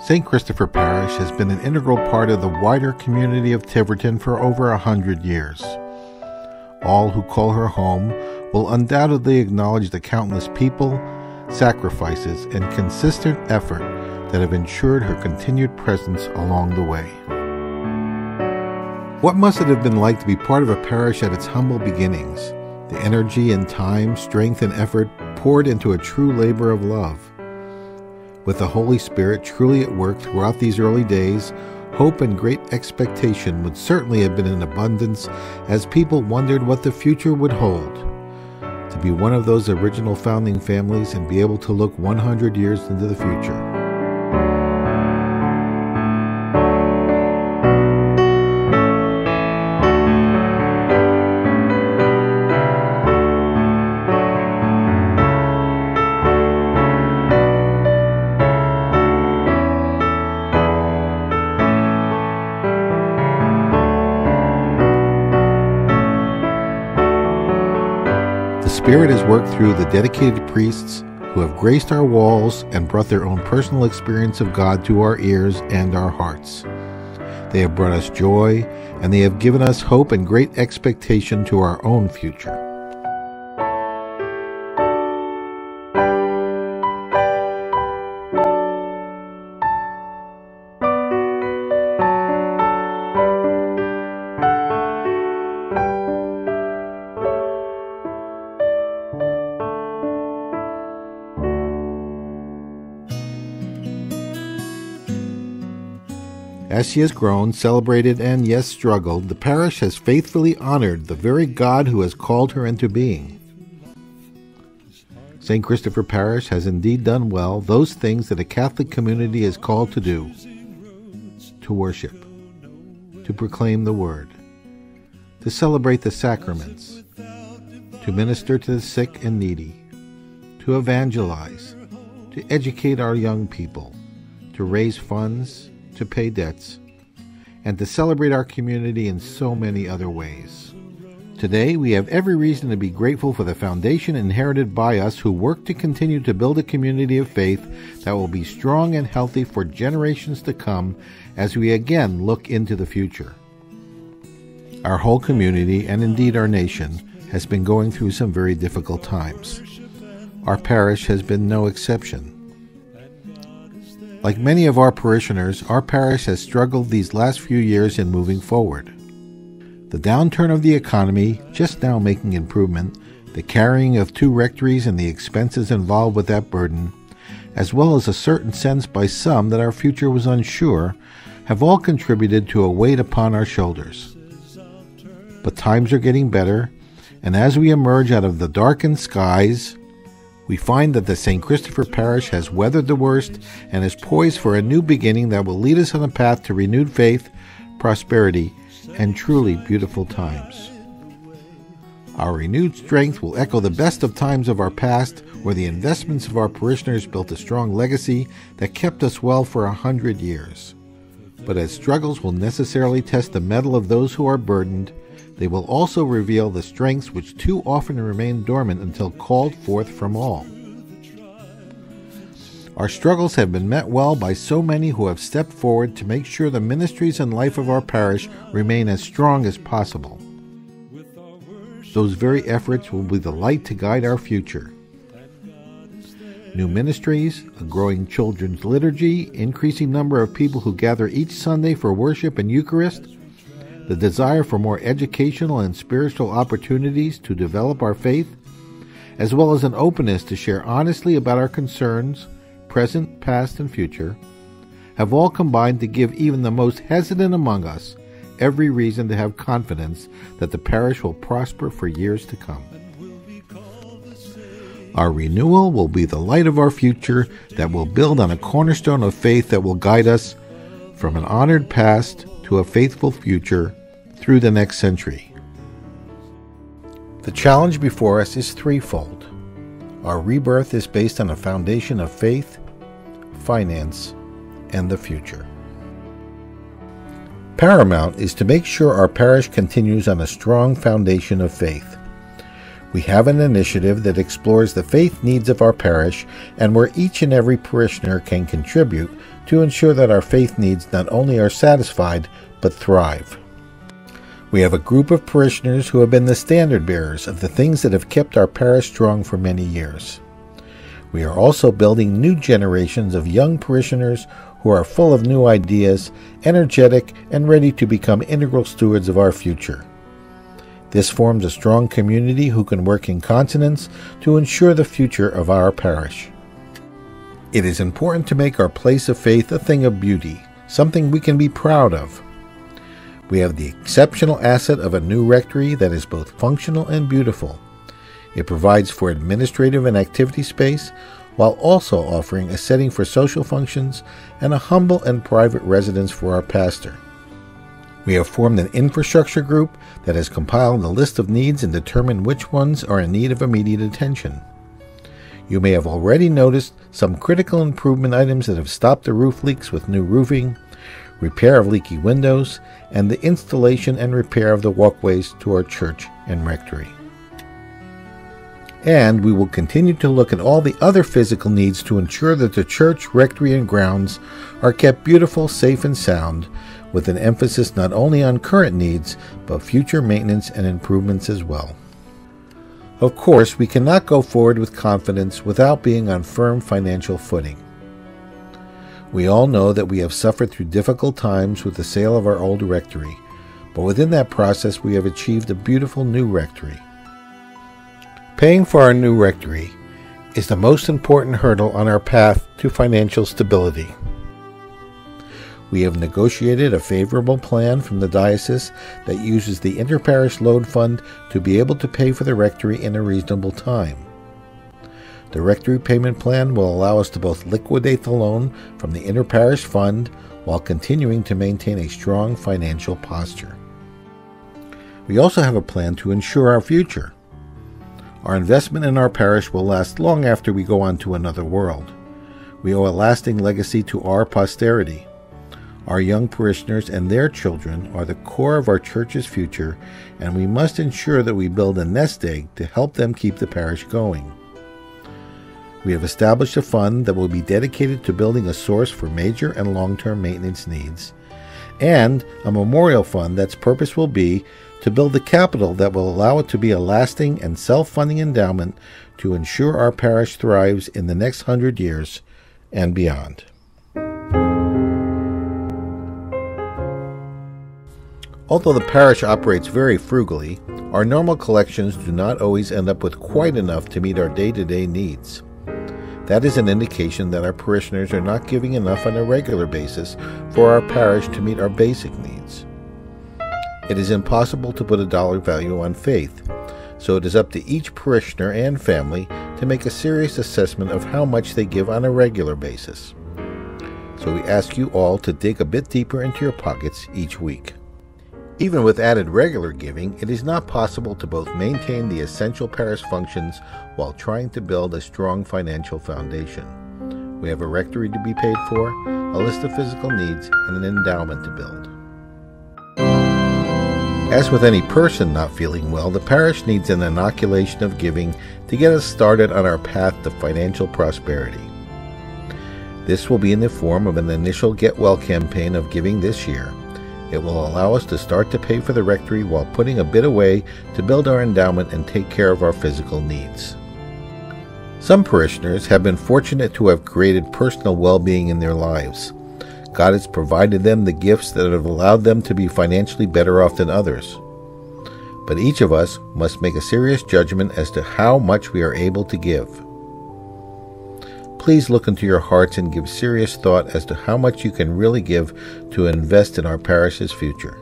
St. Christopher Parish has been an integral part of the wider community of Tiverton for over 100 years. All who call her home will undoubtedly acknowledge the countless people, sacrifices, and consistent effort that have ensured her continued presence along the way. What must it have been like to be part of a parish at its humble beginnings? The energy and time, strength, and effort poured into a true labor of love. With the Holy Spirit truly at work throughout these early days, hope and great expectation would certainly have been in abundance as people wondered what the future would hold. To be one of those original founding families and be able to look 100 years into the future. The Spirit has worked through the dedicated priests who have graced our walls and brought their own personal experience of God to our ears and our hearts. They have brought us joy, and they have given us hope and great expectation to our own future. As she has grown, celebrated, and yes, struggled, the parish has faithfully honored the very God who has called her into being. St. Christopher Parish has indeed done well those things that a Catholic community is called to do: to worship, to proclaim the Word, to celebrate the sacraments, to minister to the sick and needy, to evangelize, to educate our young people, to raise funds, to pay debts, and to celebrate our community in so many other ways. Today, we have every reason to be grateful for the foundation inherited by us who work to continue to build a community of faith that will be strong and healthy for generations to come as we again look into the future. Our whole community, and indeed our nation, has been going through some very difficult times. Our parish has been no exception. Like many of our parishioners, our parish has struggled these last few years in moving forward. The downturn of the economy, just now making improvement, the carrying of 2 rectories and the expenses involved with that burden, as well as a certain sense by some that our future was unsure, have all contributed to a weight upon our shoulders. But times are getting better, and as we emerge out of the darkened skies, we find that the St. Christopher Parish has weathered the worst and is poised for a new beginning that will lead us on a path to renewed faith, prosperity, and truly beautiful times. Our renewed strength will echo the best of times of our past, where the investments of our parishioners built a strong legacy that kept us well for 100 years. But as struggles will necessarily test the mettle of those who are burdened, they will also reveal the strengths which too often remain dormant until called forth from all. Our struggles have been met well by so many who have stepped forward to make sure the ministries and life of our parish remain as strong as possible. Those very efforts will be the light to guide our future. New ministries, a growing children's liturgy, increasing number of people who gather each Sunday for worship and Eucharist, the desire for more educational and spiritual opportunities to develop our faith, as well as an openness to share honestly about our concerns, present, past, and future, have all combined to give even the most hesitant among us every reason to have confidence that the parish will prosper for years to come. Our renewal will be the light of our future that will build on a cornerstone of faith that will guide us from an honored past to a faithful future through the next century. The challenge before us is threefold. Our rebirth is based on a foundation of faith, finance, and the future. Paramount is to make sure our parish continues on a strong foundation of faith. We have an initiative that explores the faith needs of our parish and where each and every parishioner can contribute to ensure that our faith needs not only are satisfied, but thrive. We have a group of parishioners who have been the standard bearers of the things that have kept our parish strong for many years. We are also building new generations of young parishioners who are full of new ideas, energetic, and ready to become integral stewards of our future. This forms a strong community who can work in consonance to ensure the future of our parish. It is important to make our place of faith a thing of beauty, something we can be proud of. We have the exceptional asset of a new rectory that is both functional and beautiful. It provides for administrative and activity space, while also offering a setting for social functions and a humble and private residence for our pastor. We have formed an infrastructure group that has compiled a list of needs and determined which ones are in need of immediate attention. You may have already noticed some critical improvement items that have stopped the roof leaks with new roofing, repair of leaky windows, and the installation and repair of the walkways to our church and rectory. And we will continue to look at all the other physical needs to ensure that the church, rectory, and grounds are kept beautiful, safe, and sound, with an emphasis not only on current needs, but future maintenance and improvements as well. Of course, we cannot go forward with confidence without being on firm financial footing. We all know that we have suffered through difficult times with the sale of our old rectory, but within that process we have achieved a beautiful new rectory. Paying for our new rectory is the most important hurdle on our path to financial stability. We have negotiated a favorable plan from the diocese that uses the inter-parish loan fund to be able to pay for the rectory in a reasonable time. The rectory payment plan will allow us to both liquidate the loan from the inter-parish fund while continuing to maintain a strong financial posture. We also have a plan to ensure our future. Our investment in our parish will last long after we go on to another world. We owe a lasting legacy to our posterity. Our young parishioners and their children are the core of our church's future, and we must ensure that we build a nest egg to help them keep the parish going. We have established a fund that will be dedicated to building a source for major and long-term maintenance needs, and a memorial fund that's purpose will be to build the capital that will allow it to be a lasting and self-funding endowment to ensure our parish thrives in the next 100 years and beyond. Although the parish operates very frugally, our normal collections do not always end up with quite enough to meet our day-to-day needs. That is an indication that our parishioners are not giving enough on a regular basis for our parish to meet our basic needs. It is impossible to put a dollar value on faith, so it is up to each parishioner and family to make a serious assessment of how much they give on a regular basis. So we ask you all to dig a bit deeper into your pockets each week. Even with added regular giving, it is not possible to both maintain the essential parish functions while trying to build a strong financial foundation. We have a rectory to be paid for, a list of physical needs, and an endowment to build. As with any person not feeling well, the parish needs an inoculation of giving to get us started on our path to financial prosperity. This will be in the form of an initial Get Well campaign of giving this year. It will allow us to start to pay for the rectory while putting a bit away to build our endowment and take care of our physical needs. Some parishioners have been fortunate to have created personal well-being in their lives. God has provided them the gifts that have allowed them to be financially better off than others. But each of us must make a serious judgment as to how much we are able to give. Please look into your hearts and give serious thought as to how much you can really give to invest in our parish's future.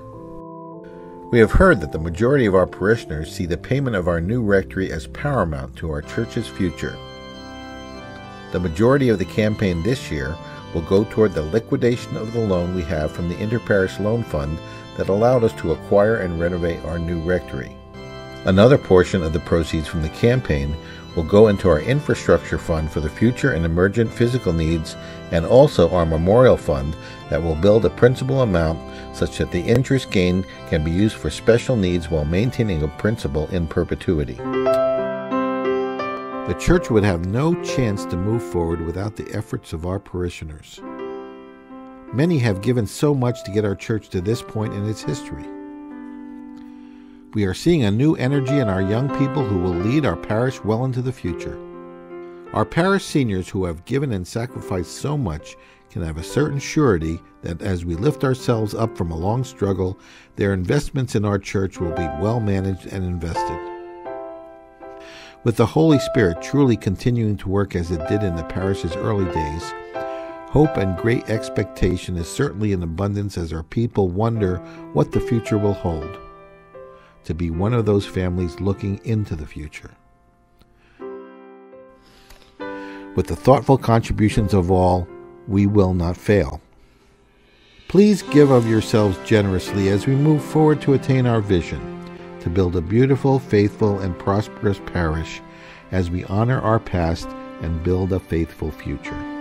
We have heard that the majority of our parishioners see the payment of our new rectory as paramount to our church's future. The majority of the campaign this year will go toward the liquidation of the loan we have from the Inter-Parish Loan Fund that allowed us to acquire and renovate our new rectory. Another portion of the proceeds from the campaign will go into our infrastructure fund for the future and emergent physical needs, and also our memorial fund that will build a principal amount such that the interest gained can be used for special needs while maintaining a principal in perpetuity. The church would have no chance to move forward without the efforts of our parishioners. Many have given so much to get our church to this point in its history. We are seeing a new energy in our young people who will lead our parish well into the future. Our parish seniors who have given and sacrificed so much can have a certain surety that as we lift ourselves up from a long struggle, their investments in our church will be well managed and invested. With the Holy Spirit truly continuing to work as it did in the parish's early days, hope and great expectation is certainly in abundance as our people wonder what the future will hold. To be one of those families looking into the future. With the thoughtful contributions of all, we will not fail. Please give of yourselves generously as we move forward to attain our vision, to build a beautiful, faithful, and prosperous parish as we honor our past and build a faithful future.